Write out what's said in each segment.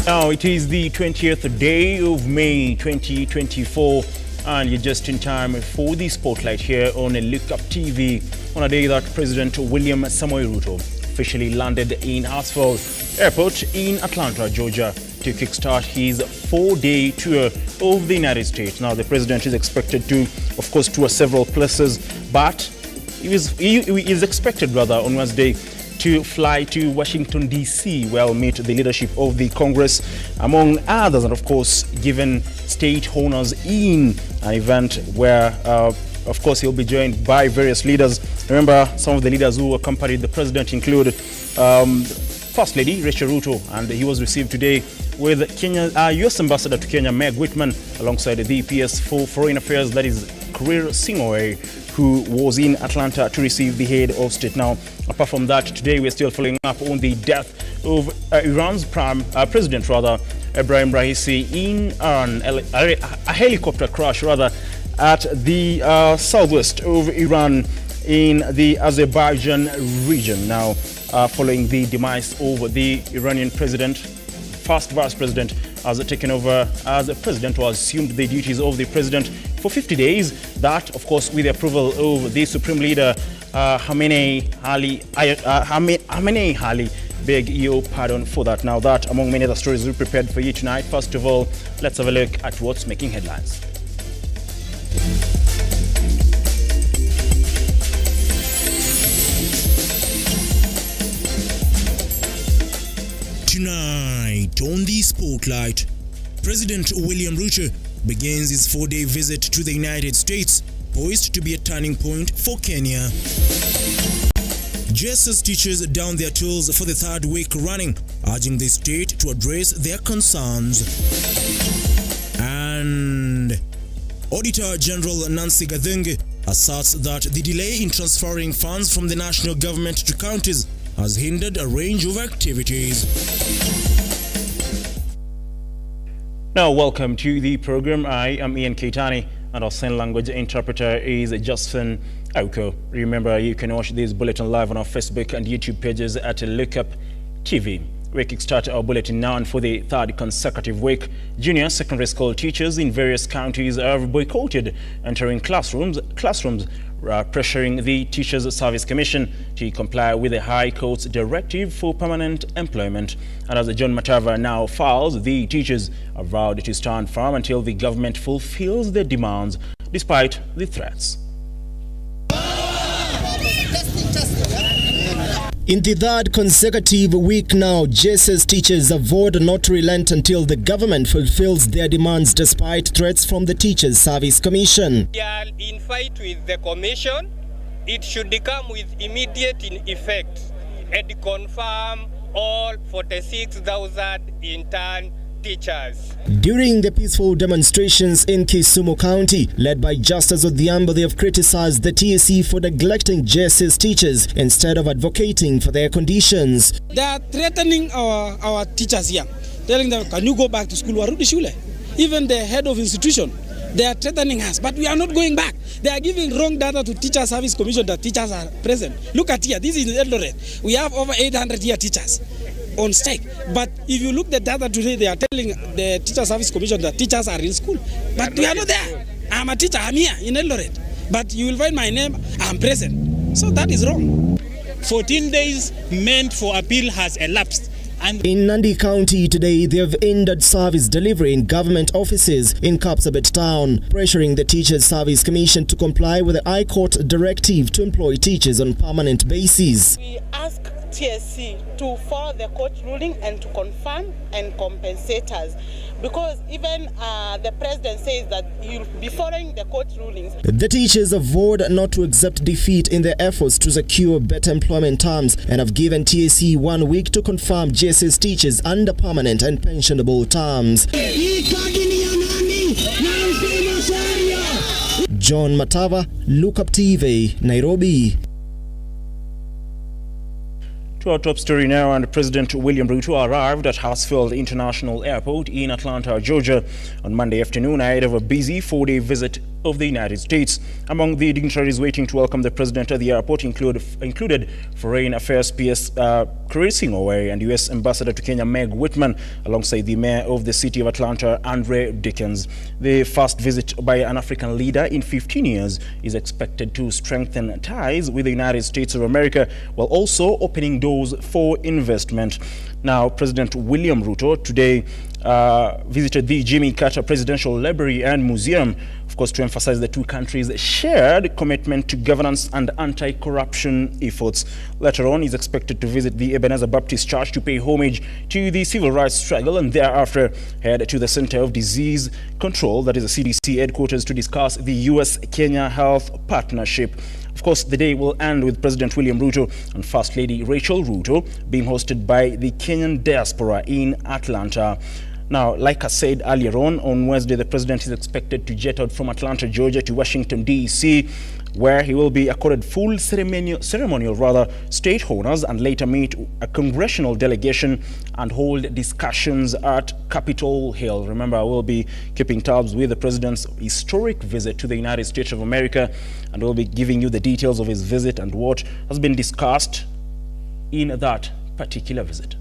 Now it is the 20th day of May 2024 and you're just in time for the spotlight here on Lookuptv on a day that President William Samoei Ruto officially landed in Hartsfield Airport in Atlanta, Georgia to kickstart his 4-day tour of the United States. Now the president is expected to, of course, tour several places, but he is expected on Wednesday to fly to Washington, D.C., where he'll meet the leadership of the Congress, among others, and of course, given state honors in an event where, of course, he'll be joined by various leaders. Remember, some of the leaders who accompanied the president include First Lady Rachel Ruto, and he was received today with Kenya's U.S. Ambassador to Kenya, Meg Whitman, alongside the PS for Foreign Affairs, that is Korir Sing'oei, who was in Atlanta to receive the head of state. Now, apart from that, today we're still following up on the death of Iran's president, Ebrahim Raisi, in a helicopter crash, at the southwest of Iran in the Azerbaijan region. Now, following the demise of the Iranian president, first vice president has taken over as a president, or assumed the duties of the president for 50 days. That, of course, with the approval of the Supreme Leader Khamenei Ali, beg your pardon for that. Now that, among many other stories we prepared for you tonight. First of all, let's have a look at what's making headlines. Tonight on the Spotlight, President William Ruto begins his 4-day visit to the United States, poised to be a turning point for Kenya. JSS teachers down their tools for the 3rd week running, urging the state to address their concerns. And Auditor General Nancy Gathenge asserts that the delay in transferring funds from the national government to counties has hindered a range of activities. Now, welcome to the program. I am Ian Keitani, and our sign language interpreter is Justin Auko. Remember, you can watch this bulletin live on our Facebook and YouTube pages at Lookuptv. We kickstart our bulletin now, and for the 3rd consecutive week, junior secondary school teachers in various counties have boycotted entering classrooms, pressuring the Teachers Service Commission to comply with the High Court's directive for permanent employment. And as John Matava now files, the teachers are vowed to stand firm until the government fulfills their demands, despite the threats. In the 3rd consecutive week now, JSS teachers have vowed not to relent until the government fulfills their demands despite threats from the Teachers Service Commission. We are in fight with the commission. It should come with immediate effect and confirm all 46,000 intern teachers. During the peaceful demonstrations in Kisumu County, led by Justice Odhiambo, they have criticized the TSC for neglecting JSS teachers instead of advocating for their conditions. They are threatening our teachers here, telling them, can you go back to school? Warudi shule. Even the head of institution, they are threatening us, but we are not going back. They are giving wrong data to Teacher Service Commission that teachers are present. Look at here, this is Eldoret. We have over 800 here teachers on strike. But if you look at the data today, they are telling the Teacher Service Commission that teachers are in school. But we are not there. I'm a teacher, I'm here in Eldoret. But you will find my name, I'm present. So that is wrong. 14 days meant for appeal has elapsed. And in Nandi County today, they have ended service delivery in government offices in Kapsabet town, pressuring the Teachers Service Commission to comply with the High Court directive to employ teachers on permanent basis. We ask TSC to follow the court ruling and to confirm and compensate us, because even the president says that he'll be following the court rulings. The teachers have vowed not to accept defeat in their efforts to secure better employment terms and have given TSC 1 week to confirm JSS teachers under permanent and pensionable terms. John Matava, Lookuptv, Nairobi. To our top story now, and President William Ruto arrived at Hartsfield International Airport in Atlanta, Georgia on Monday afternoon ahead of a busy 4-day visit of the United States. Among the dignitaries waiting to welcome the president at the airport included Foreign Affairs PS Chris Ngoweri and U.S. Ambassador to Kenya Meg Whitman, alongside the mayor of the city of Atlanta, Andre Dickens. The first visit by an African leader in 15 years is expected to strengthen ties with the United States of America, while also opening doors for investment. Now, President William Ruto today visited the Jimmy Carter Presidential Library and Museum, of course, to emphasize the two countries' shared commitment to governance and anti-corruption efforts. Later on, he's expected to visit the Ebenezer Baptist Church to pay homage to the civil rights struggle, and thereafter head to the Center of Disease Control, that is the CDC headquarters, to discuss the US-Kenya health partnership. Of course, the day will end with President William Ruto and First Lady Rachel Ruto being hosted by the Kenyan diaspora in Atlanta. Now, like I said earlier on Wednesday, the president is expected to jet out from Atlanta, Georgia to Washington, D.C., where he will be accorded full ceremonial state honors and later meet a congressional delegation and hold discussions at Capitol Hill. Remember, I will be keeping tabs with the president's historic visit to the United States of America, and we'll be giving you the details of his visit and what has been discussed in that particular visit.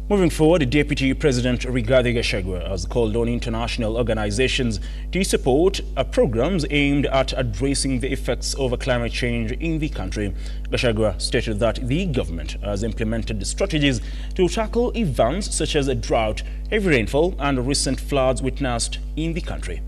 Moving forward, Deputy President Rigathi Gachagua has called on international organizations to support programs aimed at addressing the effects of climate change in the country. Gachagua stated that the government has implemented strategies to tackle events such as drought, heavy rainfall, and recent floods witnessed in the country.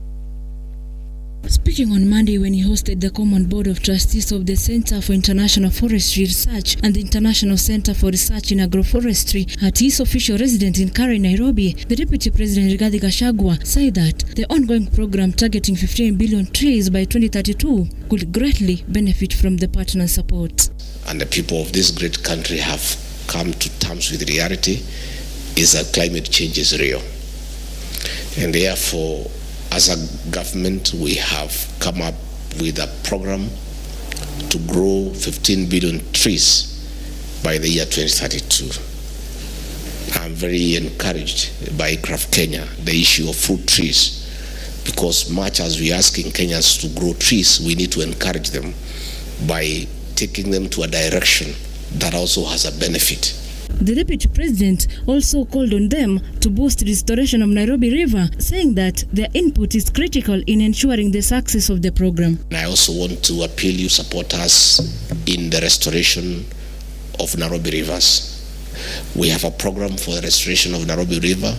Speaking on Monday when he hosted the Common Board of Trustees of the Center for International Forestry Research and the International Center for Research in Agroforestry at his official residence in Karen, Nairobi, the Deputy President Rigathi Gachagua said that the ongoing program targeting 15 billion trees by 2032 could greatly benefit from the partner support. And the people of this great country have come to terms with reality is that climate change is real. And therefore, as a government, we have come up with a program to grow 15 billion trees by the year 2032. I'm very encouraged by Kenya, the issue of fruit trees, because much as we're asking Kenyans to grow trees, we need to encourage them by taking them to a direction that also has a benefit. The Deputy President also called on them to boost restoration of Nairobi River, saying that their input is critical in ensuring the success of the program. And I also want to appeal you support us in the restoration of Nairobi rivers. We have a program for the restoration of Nairobi River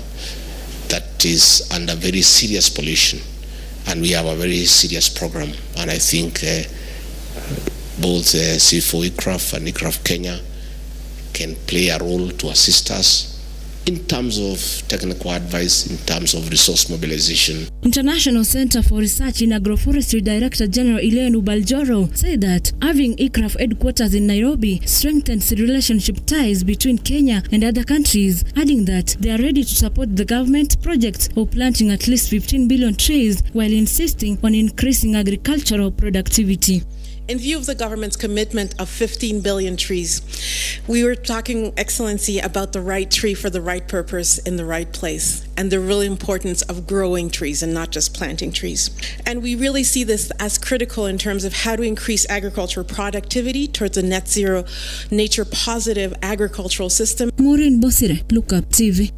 that is under very serious pollution, and we have a very serious program. And I think both C4 ICRAF and ICRAF Kenya can play a role to assist us in terms of technical advice, in terms of resource mobilization. International Center for Research in Agroforestry Director General Elaine Ubaljoro said that having ICRAF headquarters in Nairobi strengthens relationship ties between Kenya and other countries, adding that they are ready to support the government projects of planting at least 15 billion trees while insisting on increasing agricultural productivity. In view of the government's commitment of 15 billion trees, we were talking, Excellency, about the right tree for the right purpose in the right place, and the real importance of growing trees and not just planting trees. And we really see this as critical in terms of how to increase agricultural productivity towards a net zero, nature positive agricultural system. Maureen Bosire, Lookuptv.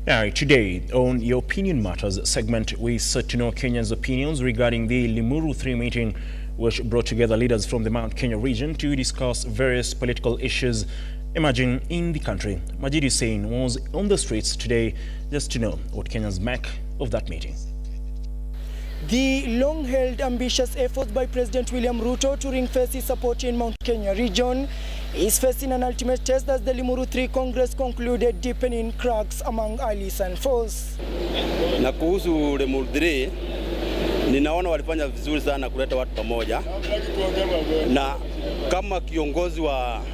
Now, today on Your Opinion Matters segment, we sought to know Kenyans' opinions regarding the Limuru 3 meeting, which brought together leaders from the Mount Kenya region to discuss various political issues emerging in the country. Majid Hussein was on the streets today just to know what Kenyans make of that meeting. The long-held ambitious efforts by President William Ruto to ring-fence his support in Mount Kenya region is facing an ultimate test as the Limuru 3 Congress concluded, deepening cracks among allies and foes. Na kuhusu Limuru 3, ninaona walifanya vizuri sana kuleta watu pamoja, na kama kiongozi wa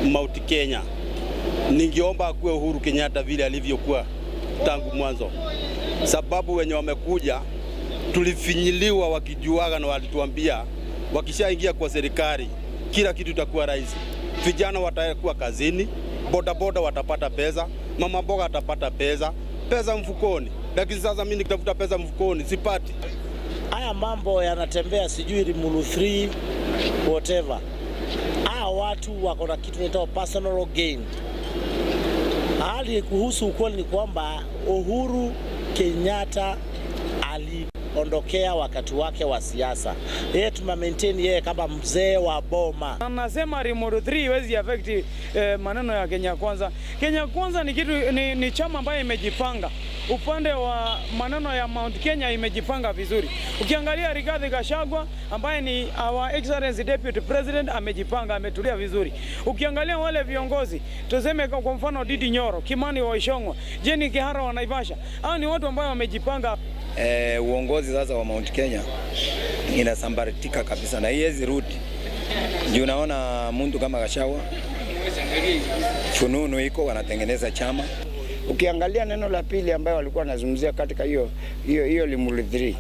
Mount Kenya ningeomba akuwe Uhuru Kenyatta vile alivyokuwa tangu mwanzo, sababu wenye wamekuja tulifinyiliwa wakijuaga na walituambia wakishaingia kwa serikali kila kitu itakuwa rahisi. Vijana watakuwa kazini, bodaboda watapata pesa, mama mboga atapata pesa mfukoni. Lakini sasa mimi nikitafuta pesa mfukoni sipati. Haya mambo yanatembea, sijui Limuru 3 whatever. Watu wako na kitu inaitwa personal gain. Hali kuhusu ukweli ni kwamba Uhuru Kenyatta aliondokea wakati wake wa siasa. Yeye maintain yeye kama mzee wa boma. Anasema Limuru 3 haiwezi affect maneno ya Kenya Kwanza. Kenya Kwanza ni kitu ni chama ambayo imejipanga. Upande wa maneno ya Mount Kenya imejipanga vizuri. Ukiangalia Rigathi Gachagua ambaye ni our excellency deputy president amejipanga, ametulia vizuri. Ukiangalia wale viongozi, tuseme kwa mfano Didi Nyoro, Kimani wa Ishongwa, Jenny Kihara wa Naivasha, hao ni watu ambao wamejipanga. Uongozi sasa wa Mount Kenya inasambaratika kabisa na hizi rudi. Ndio unaona mtu kama Gachagua fununu iko wanatengeneza chama. Ukiangalia neno la pili ambayo walikuwa wanazungumzia katika hiyo Limuru 3,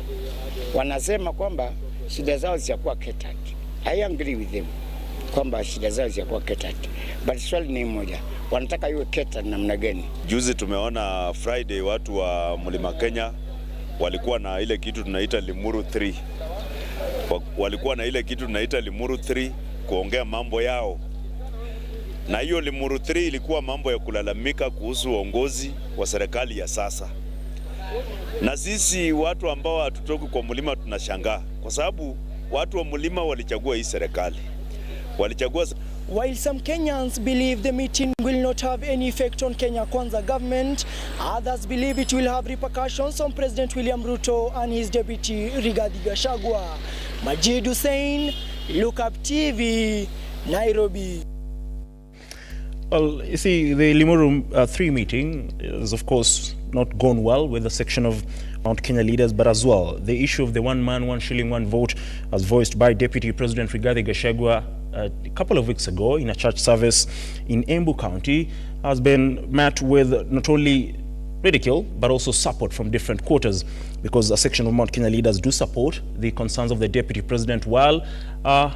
wanasema kwamba shida zao zitakuwa catered. I agree with them kwamba shida zao zitakuwa catered. But swali ni moja, wanataka iwe catered namna gani? Juzi tumeona Friday watu wa Mlima Kenya walikuwa na ile kitu tunaita Limuru 3. Walikuwa na ile kitu tunaita Limuru 3 kuongea mambo yao. Na hiyo Limuru 3 ilikuwa mambo ya kulalamika kuhusu uongozi wa serikali ya sasa. Na sisi watu ambao hatutoki kwa mlima tunashangaa kwa sababu watu wa mlima walichagua hii serikali. While some Kenyans believe the meeting will not have any effect on Kenya Kwanza government, others believe it will have repercussions on President William Ruto and his deputy Rigathi Gachagua. Majid Hussein, Lookuptv, Nairobi. Well, you see, the Limuru 3 meeting is, of course, not gone well with a section of Mount Kenya leaders, but as well, the issue of the 1 man, 1 shilling, 1 vote, as voiced by Deputy President Rigathi Gachagua a couple of weeks ago in a church service in Embu County, has been met with not only ridicule, but also support from different quarters, because a section of Mount Kenya leaders do support the concerns of the Deputy President, while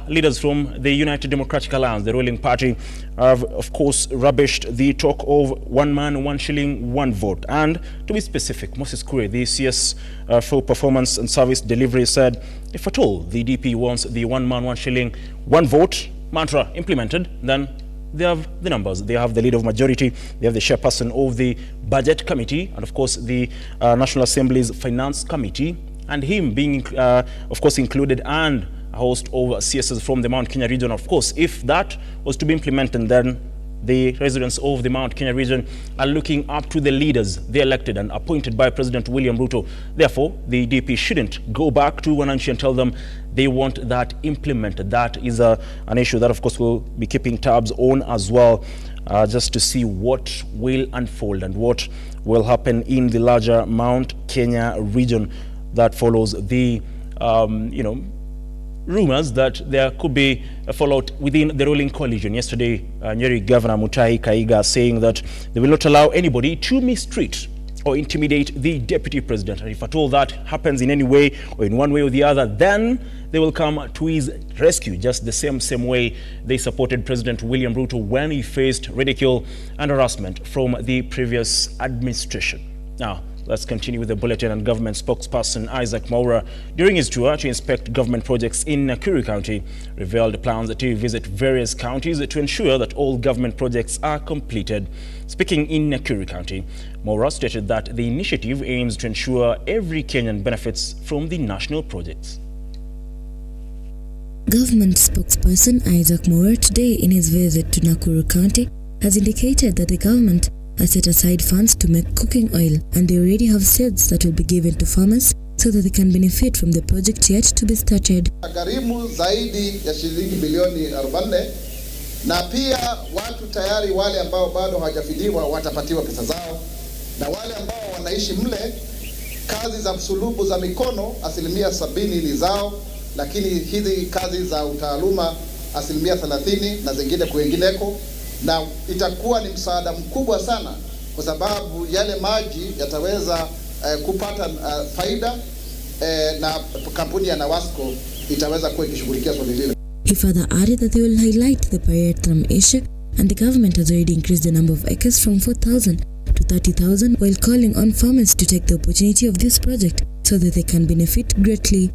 leaders from the United Democratic Alliance, the ruling party, have, of course, rubbished the talk of 1 man, 1 shilling, 1 vote. And to be specific, Moses Kure, the CS for Performance and Service Delivery, said, if at all the DP wants the 1 man, 1 shilling, 1 vote mantra implemented, then they have the numbers. They have the leader of majority, they have the chairperson of the budget committee, and of course the National Assembly's finance committee, and him being of course included, and a host of CSs from the Mount Kenya region. Of course, if that was to be implemented, then the residents of the Mount Kenya region are looking up to the leaders they elected and appointed by President William Ruto. Therefore, the DP shouldn't go back to Wananchi and tell them they want that implemented. That is an issue that, of course, we'll be keeping tabs on as well, just to see what will unfold and what will happen in the larger Mount Kenya region that follows the, rumors that there could be a fallout within the ruling coalition. Yesterday, Nyeri Governor Mutahi Kahiga saying that they will not allow anybody to mistreat or intimidate the Deputy President. And if at all that happens in any way or in one way or the other, then they will come to his rescue, just the same way they supported President William Ruto when he faced ridicule and harassment from the previous administration. Now, let's continue with the bulletin. And government spokesperson Isaac Mwaura, during his tour to inspect government projects in Nakuru County, revealed plans to visit various counties to ensure that all government projects are completed. Speaking in Nakuru County, Mwaura stated that the initiative aims to ensure every Kenyan benefits from the national projects. Government spokesperson Isaac Mwaura today in his visit to Nakuru County has indicated that the government has set aside funds to make cooking oil, and they already have seeds that will be given to farmers so that they can benefit from the project yet to be started. Gharimu zaidi ya shilingi bilioni 40, na pia watu tayari wale ambao bado hawajafidiwa watapatiwa pesa zao, na wale ambao wanaishi mle, kazi za msulubu za mikono 70% ni zao, lakini hizi kazi za utaaluma 30% na zingine kuingineko. Na itakuwa ni msaada mkubwa sana, kwa sababu yale maji yataweza kupata faida, na kampuni ya Nawasco itaweza kuwa ikishughulikia swali lile. He further added that they will highlight the parietrum issue, and the government has already increased the number of acres from 4,000 to 30,000 while calling on farmers to take the opportunity of this project so that they can benefit greatly.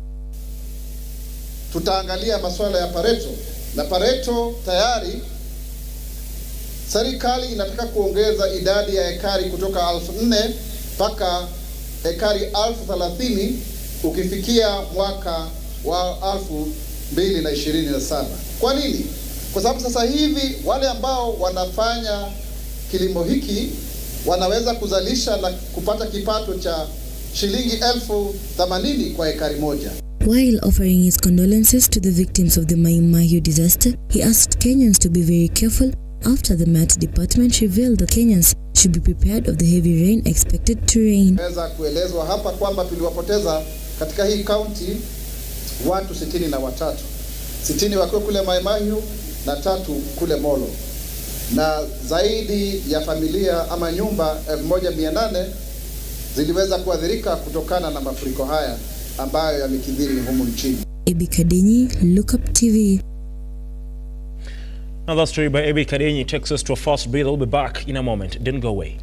Tutaangalia masuala ya Pareto, na Pareto tayari serikali inataka kuongeza idadi ya ekari kutoka 4,000 mpaka ekari 30,000 ukifikia mwaka wa 2027. Kwa nini? Kwa sababu sasa hivi wale ambao wanafanya kilimo hiki wanaweza kuzalisha na kupata kipato cha shilingi 80,000 kwa ekari moja. While offering his condolences to the victims of the Mai Mahiu disaster, he asked Kenyans to be very careful after the Met Department revealed that Kenyans should be prepared of the heavy rain expected to rain. Naweza kuelezwa hapa kwamba tuliwapoteza katika hii county watu 63. 60 wakiwa kule Mai Mahiu na 3 kule Molo. Na zaidi ya familia ama nyumba 1,800 ziliweza kuathirika kutokana na mafuriko haya ambayo yamekithiri humu nchini. Ebi Kadenyi, Lookuptv. Another story by Ebi Kadenyi takes us to a fast breather. We'll be back in a moment. Don't go away.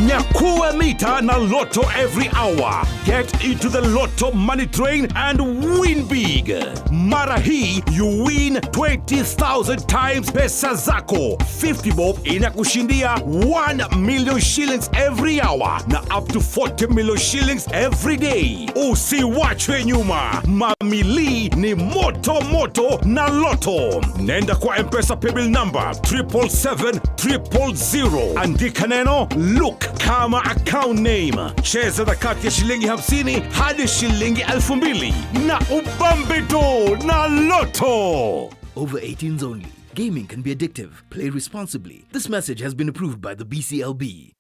Nyakua mita na Lotto every hour. Get into the Lotto money train and win big. Mara hii you win 20,000 times pesa zako. 50 bob inakushindia 1 million shillings every hour na up to 40 million shillings every day. Usiwachwe nyuma. Mamili ni moto moto na Lotto. Nenda kwa M-Pesa paybill number 777-000. Andika neno Look kama account name. Cheza na kati ya shilingi 50 hadi shilingi 2,000 na ubambeto na Lotto. Over 18s only. Gaming can be addictive. Play responsibly. This message has been approved by the BCLB.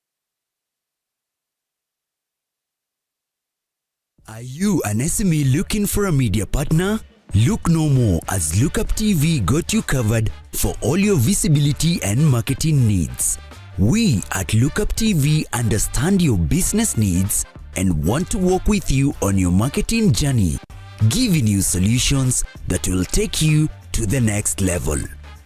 Are you an SME looking for a media partner? Look no more, as Lookuptv got you covered for all your visibility and marketing needs. We at Lookuptv understand your business needs and want to work with you on your marketing journey, giving you solutions that will take you to the next level.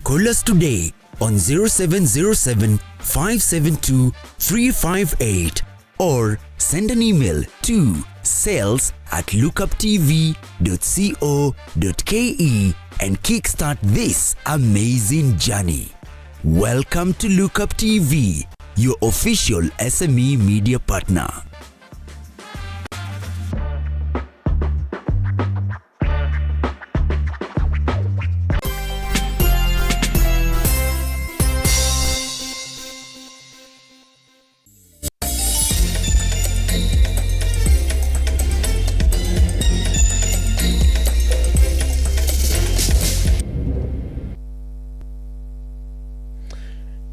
Call us today on 0707 572 358 or send an email to sales@lookuptv.co.ke and kickstart this amazing journey. Welcome to Lookuptv, your official SME media partner.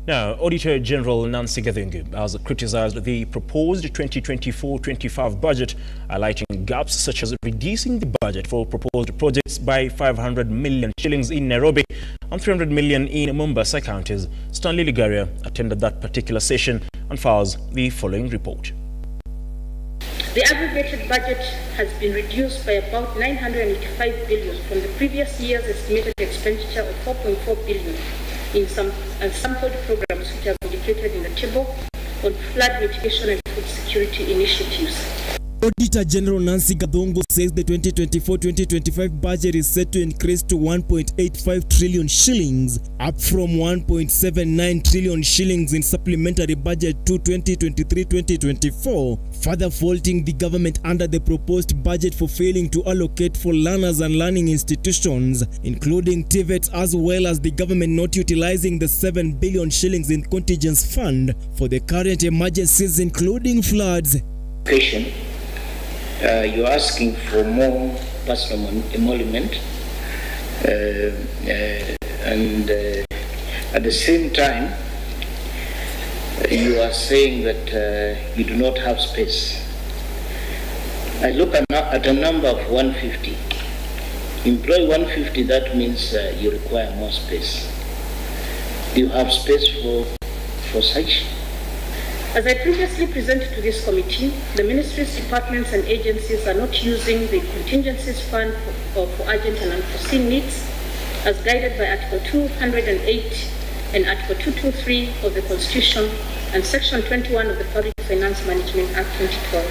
Now, Auditor General Nancy Gathungu has criticized the proposed 2024-25 budget, highlighting gaps such as reducing the budget for proposed projects by 500 million shillings in Nairobi and 300 million in Mombasa counties. Stanley Ligaria attended that particular session and files the following report. The aggregated budget has been reduced by about 985 billion from the previous year's estimated expenditure of 4.4 billion in some sampled programs which are indicated in the table on flood mitigation and food security initiatives. Auditor General Nancy Gathungu says the 2024-2025 budget is set to increase to 1.85 trillion shillings, up from 1.79 trillion shillings in supplementary budget to 2023-2024, further faulting the government under the proposed budget for failing to allocate for learners and learning institutions, including TVETs, as well as the government not utilizing the 7 billion shillings in contingency fund for the current emergencies, including floods. You're asking for more personal emolument and at the same time You are saying that you do not have space. I look at a number of 150. Employ 150, that means you require more space. Do you have space for such? As I previously presented to this committee, the ministries, departments and agencies are not using the contingencies fund for urgent and unforeseen needs as guided by Article 208 and Article 223 of the Constitution and Section 21 of the Public Finance Management Act 2012.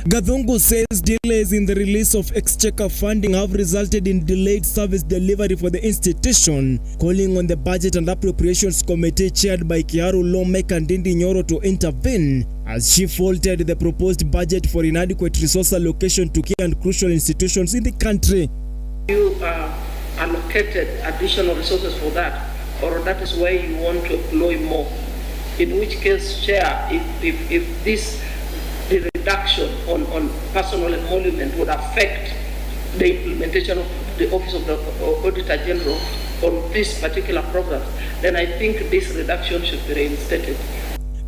Gathungu says delays in the release of exchequer funding have resulted in delayed service delivery for the institution, calling on the Budget and Appropriations Committee chaired by Kiaru lawmaker Ndindi Nyoro to intervene as she faulted the proposed budget for inadequate resource allocation to key and crucial institutions in the country. You allocated additional resources for that, or that is where you want to employ more, in which case, Chair, if this the reduction on personal emolument would affect the implementation of the Office of the Auditor General on this particular program, then I think this reduction should be reinstated.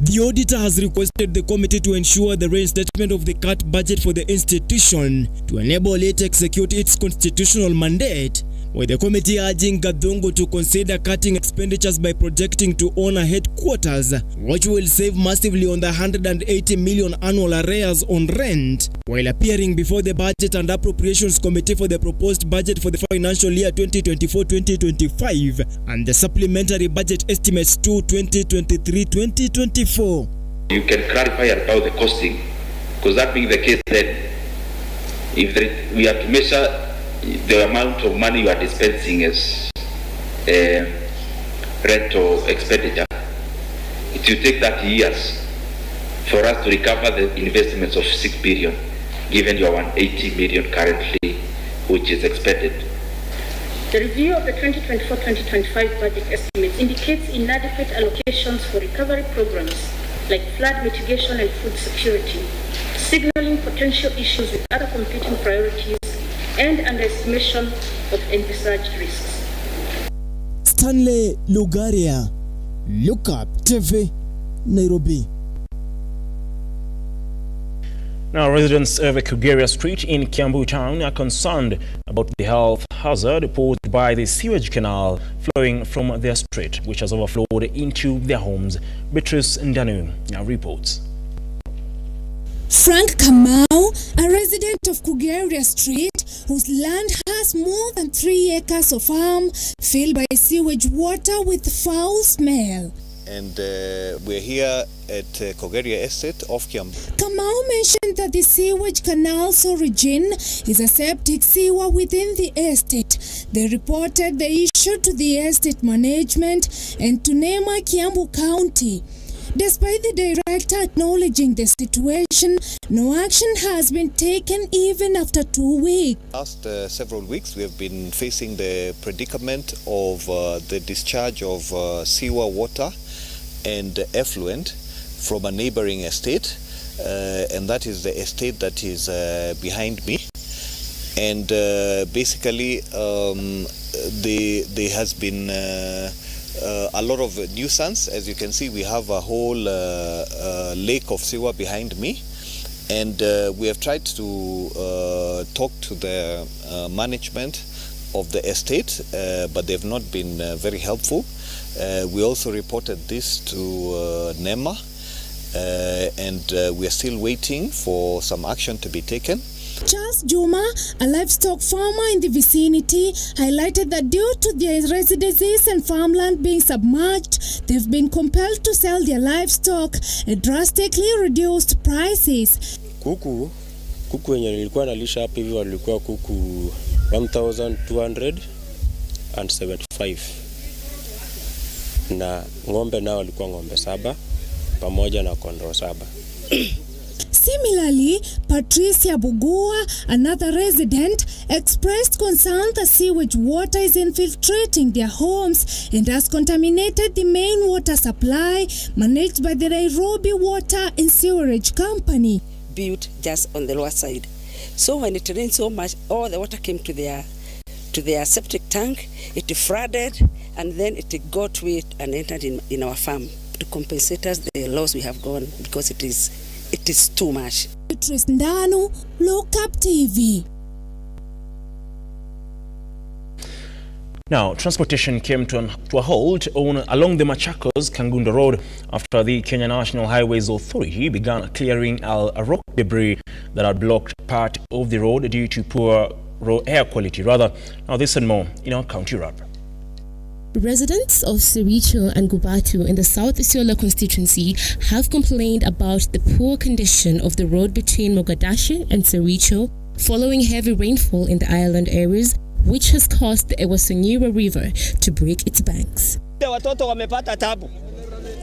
The auditor has requested the committee to ensure the reinstatement of the cut budget for the institution to enable it to execute its constitutional mandate, with the committee urging Gathungu to consider cutting expenditures by projecting to own a headquarters, which will save massively on the 180 million annual arrears on rent, while appearing before the Budget and Appropriations Committee for the proposed budget for the financial year 2024-2025 and the supplementary budget estimates to 2023-2024. You can clarify about the costing, because that being the case, then if we are to measure the amount of money you are dispensing as rental expenditure, it will take 30 years for us to recover the investments of 6 billion, given your 180 million currently, which is expected. The review of the 2024-2025 budget estimates indicates inadequate allocations for recovery programs like flood mitigation and food security, signaling potential issues with other competing priorities and underestimation of envisaged risks. Stanley Lugaria, Lookuptv, Nairobi. Now, residents of Kugeria Street in Kiambu Town are concerned about the health hazard posed by the sewage canal flowing from their street, which has overflowed into their homes. Beatrice Ndanu now reports. Frank Kamau, a resident of Kugeria Street, whose land has more than 3 acres of farm filled by sewage water with foul smell. And we're here at Kugeria Estate of Kiambu. Kamau mentioned that the sewage canal's origin is a septic sewer within the estate. They reported the issue to the estate management and to Nema, Kiambu County. Despite the director acknowledging the situation, no action has been taken even after 2 weeks. Last several weeks we have been facing the predicament of the discharge of sewer water and effluent from a neighboring estate, and that is the estate that is behind me. And basically there has been a lot of nuisance. As you can see, we have a whole lake of sewer behind me, and we have tried to talk to the management of the estate, but they've not been very helpful. We also reported this to NEMA, and we are still waiting for some action to be taken. Charles Juma, a livestock farmer in the vicinity, highlighted that due to their residences and farmland being submerged, they've been compelled to sell their livestock at drastically reduced prices. Kuku wenye nilikuwa nalisha hapa hivi walikuwa kuku 1275 na ng'ombe nao walikuwa ng'ombe 7 pamoja na kondoo 7. Similarly, Patricia Bugua, another resident, expressed concern that sewage water is infiltrating their homes and has contaminated the main water supply managed by the Nairobi Water and Sewerage Company. Built just on the lower side. So when it rained so much, all the water came to their septic tank, it flooded, and then it got to it and entered in our farm. to compensate us the loss we have gone, because it is too much. Ndanu, Lookuptv. Now, transportation came to a halt along the Machakos-Kangundo Road after the Kenya National Highways Authority began clearing rock debris that had blocked part of the road due to poor air quality. Now this and more in our county wrap. Residents of Siricho and Gubatu in the South Isiolo constituency have complained about the poor condition of the road between Mogadashe and Siricho following heavy rainfall in the island areas, which has caused the Ewasonyira River to break its banks. Watoto wamepata tabu.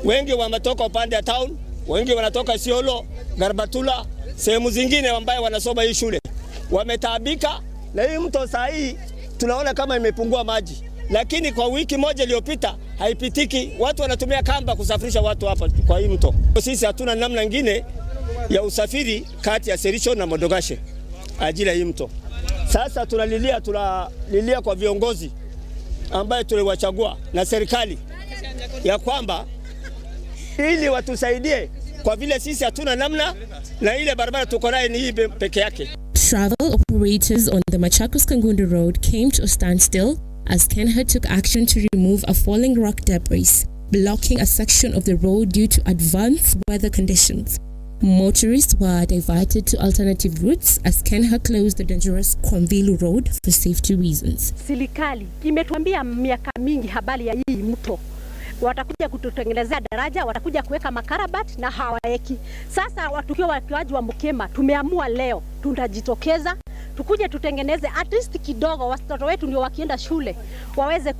Wengi wametoka upande ya town, wengi wanatoka Isiolo, Garbatula, sehemu zingine ambayo wanasoma hii shule. Wametaabika na hii mto saa hii tunaona kama imepungua maji. Lakini kwa wiki moja iliyopita haipitiki, watu wanatumia kamba kusafirisha watu hapa kwa hii mto. Sisi hatuna namna nyingine ya usafiri kati ya Siricho na Modogashe ajili ya hii mto. Sasa tunalilia kwa viongozi ambaye tuliwachagua na serikali ya kwamba ili watusaidie, kwa vile sisi hatuna namna na ile barabara tuko nayo ni hii peke yake. Travel operators on the Machakos-Kangundo Road came to a standstill as Kenha took action to remove a falling rock debris, blocking a section of the road due to adverse weather conditions. Motorists were diverted to alternative routes as Kenha closed the dangerous Kwamvilu Road for safety reasons. Serikali imetuambia miaka mingi habari ya hii mto. Watakuja kututengenezea daraja, watakuja kuweka makarabati na hawaeki. Sasa watukiwa wakiwaji wa Mukema, tumeamua leo tunajitokeza tukuje tutengeneze at least kidogo, watoto wetu ndio wakienda shule waweze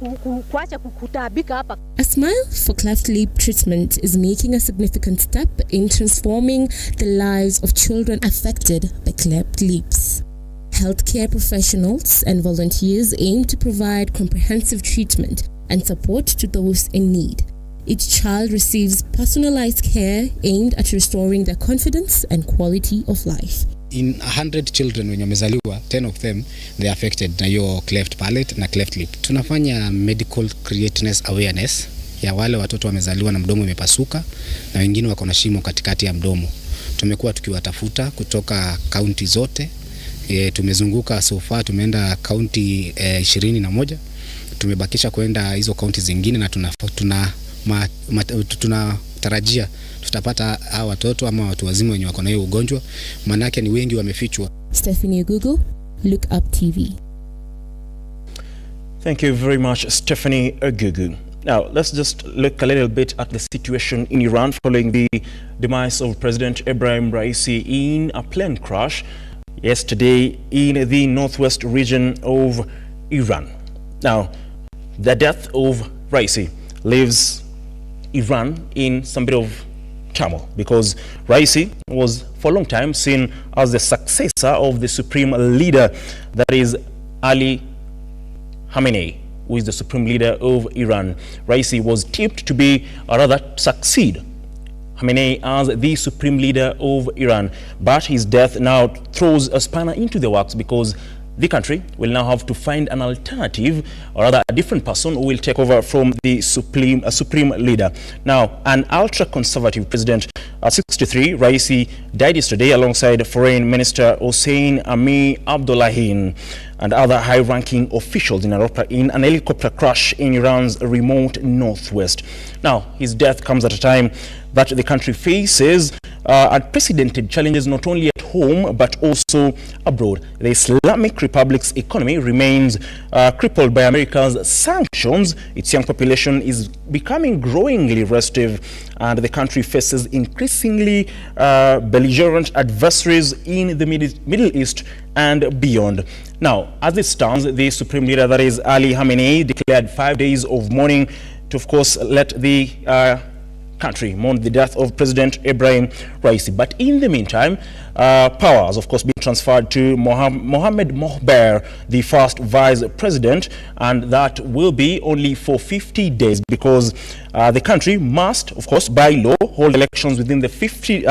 kuacha kutaabika hapa. A Smile for Cleft Lip treatment is making a significant step in transforming the lives of children affected by cleft lips. Healthcare professionals and volunteers aim to provide comprehensive treatment and support to those in need. Each child receives personalized care aimed at restoring their confidence and quality of life. In 100 children when wamezaliwa, 10 of them they are affected na your cleft palate na cleft lip. Tunafanya medical creatiness awareness ya wale watoto wamezaliwa na mdomo umepasuka na wengine wako na shimo katikati ya mdomo. Tumekuwa tukiwatafuta kutoka county zote. Tumezunguka so far, tumeenda county 21. Tumebakisha kwenda hizo county zingine na tunatarajia tutapata hao watoto ama watu wazima wenye wako na hiyo ugonjwa, manake ni wengi wamefichwa. Stephanie Gugu, Lookuptv. Thank you very much, Stephanie Gugu. Now, let's just look a little bit at the situation in Iran following the demise of President Ebrahim Raisi in a plane crash yesterday in the northwest region of Iran. Now, the death of Raisi leaves Iran in some bit of turmoil because Raisi was for a long time seen as the successor of the supreme leader, that is Ali Khamenei, who is the supreme leader of Iran. Raisi was tipped to be, or rather succeed Khamenei as the supreme leader of Iran, but his death now throws a spanner into the works because the country will now have to find an alternative, or rather a different person who will take over from the supreme leader. Now, an ultra-conservative president at 63, Raisi, died yesterday alongside Foreign Minister Hossein Amir Abdullahian and other high-ranking officials in an helicopter crash in Iran's remote northwest. Now, his death comes at a time that the country faces unprecedented challenges not only at home but also abroad. The Islamic Republic's economy remains crippled by America's sanctions. Its young population is becoming growingly restive, and the country faces increasingly belligerent adversaries in the Middle East and beyond. Now, as it stands, the supreme leader, that is Ali Khamenei, declared 5 days of mourning to, of course, let the country mourn the death of President Ebrahim Raisi. But in the meantime, power has, of course, been transferred to Mohamed Mohber, the first vice president, and that will be only for 50 days because the country must, of course, by law, hold elections within 50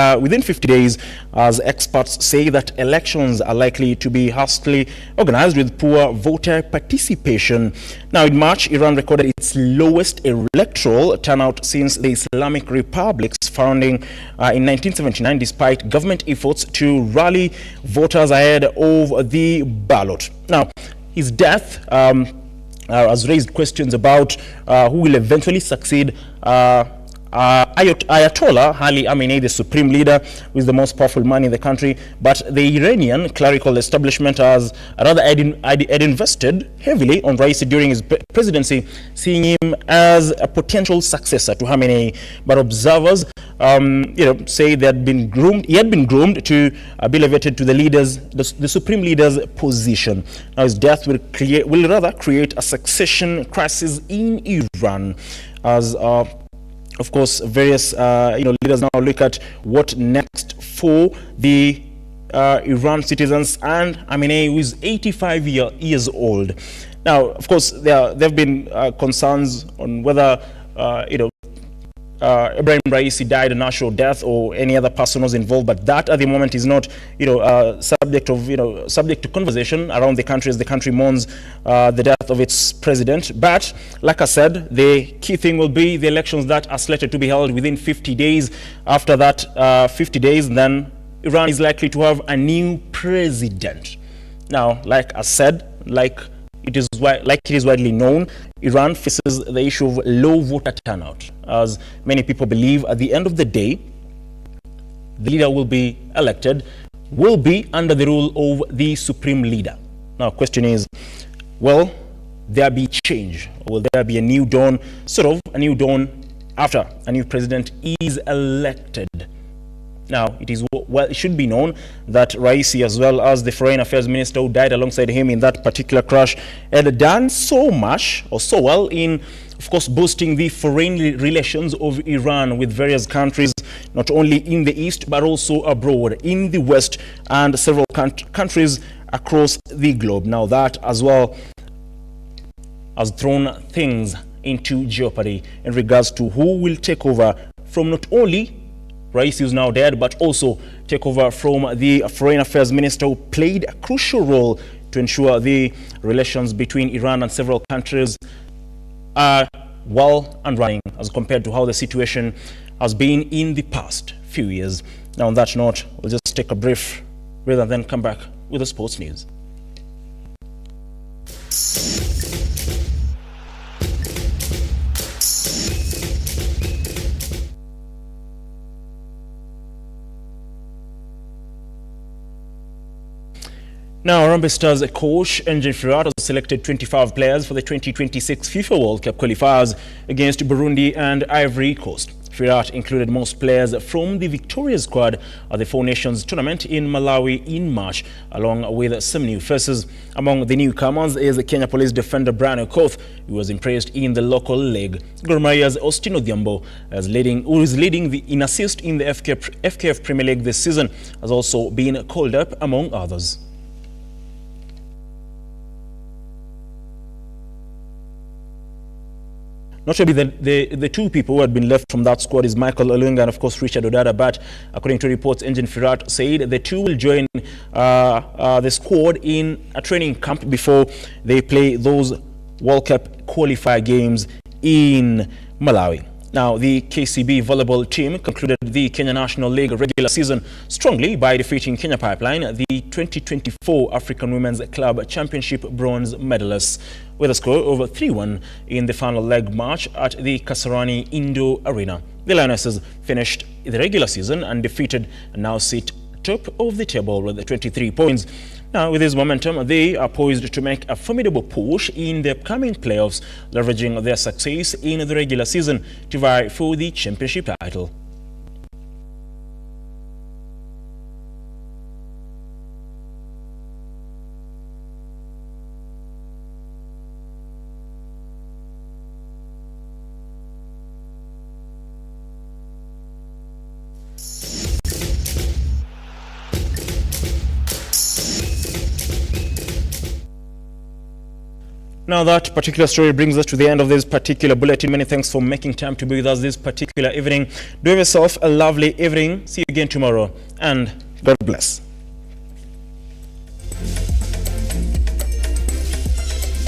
days, as experts say that elections are likely to be hastily organized with poor voter participation. Now, in March, Iran recorded its lowest electoral turnout since the Islamic Republic's founding in 1979, despite government efforts to rally voters ahead of the ballot. Now, his death has raised questions about who will eventually succeed Ayatollah Ali Khamenei, the supreme leader, who is the most powerful man in the country. But the Iranian clerical establishment has had invested heavily on Raisi during his presidency, seeing him as a potential successor to Khamenei. But observers, say he had been groomed to be elevated to the supreme leader's position. Now, his death will rather create a succession crisis in Iran, as of course, various leaders now look at what next for the Iran citizens and Khamenei, who is 85 years old. Now, of course, there have been concerns on whether Ibrahim Raisi died a natural death or any other person was involved, but that at the moment is not subject to conversation around the country as the country mourns the death of its president. But like I said, the key thing will be the elections that are slated to be held within 50 days. After that 50 days, then Iran is likely to have a new president. Now, like I said, like it is widely known, Iran faces the issue of low voter turnout, as many people believe at the end of the day, the leader will be elected, will be under the rule of the supreme leader. Now, question is, will there be change? Or will there be a new dawn, after a new president is elected? Now, it should be known that Raisi, as well as the foreign affairs minister who died alongside him in that particular crash, had done so well in, of course, boosting the foreign relations of Iran with various countries, not only in the East, but also abroad, in the West, and several countries across the globe. Now, that as well has thrown things into jeopardy in regards to who will take over from not only Raisi, who's now dead, but also take over from the foreign affairs minister, who played a crucial role to ensure the relations between Iran and several countries are well and running as compared to how the situation has been in the past few years. Now, on that note, we'll just take a brief rather than come back with the sports news. Now, Harambee Stars coach Engin Firat has selected 25 players for the 2026 FIFA World Cup qualifiers against Burundi and Ivory Coast. Firat included most players from the Victoria squad at the Four Nations tournament in Malawi in March, along with some new faces. Among the newcomers is Kenya Police defender Brian Okoth, who was impressed in the local league. Gor Mahia's Austin Odhiambo, who is leading in assist in the FKF Premier League this season, has also been called up, among others. Notably, the two people who had been left from that squad is Michael Olunga and, of course, Richard Odada. But according to reports, Engin Firat said the two will join the squad in a training camp before they play those World Cup qualifier games in Malawi. Now, the KCB volleyball team concluded the Kenya National League regular season strongly by defeating Kenya Pipeline, the 2024 African Women's Club Championship bronze medalists, with a score of 3-1 in the final leg match at the Kasarani Indo Arena. The Lionesses finished the regular season undefeated and now sit top of the table with 23 points. Now, with this momentum, they are poised to make a formidable push in the upcoming playoffs, leveraging their success in the regular season to vie for the championship title. Now that particular story brings us to the end of this particular bulletin. Many thanks for making time to be with us this particular evening. Do have yourself a lovely evening. See you again tomorrow, and God bless.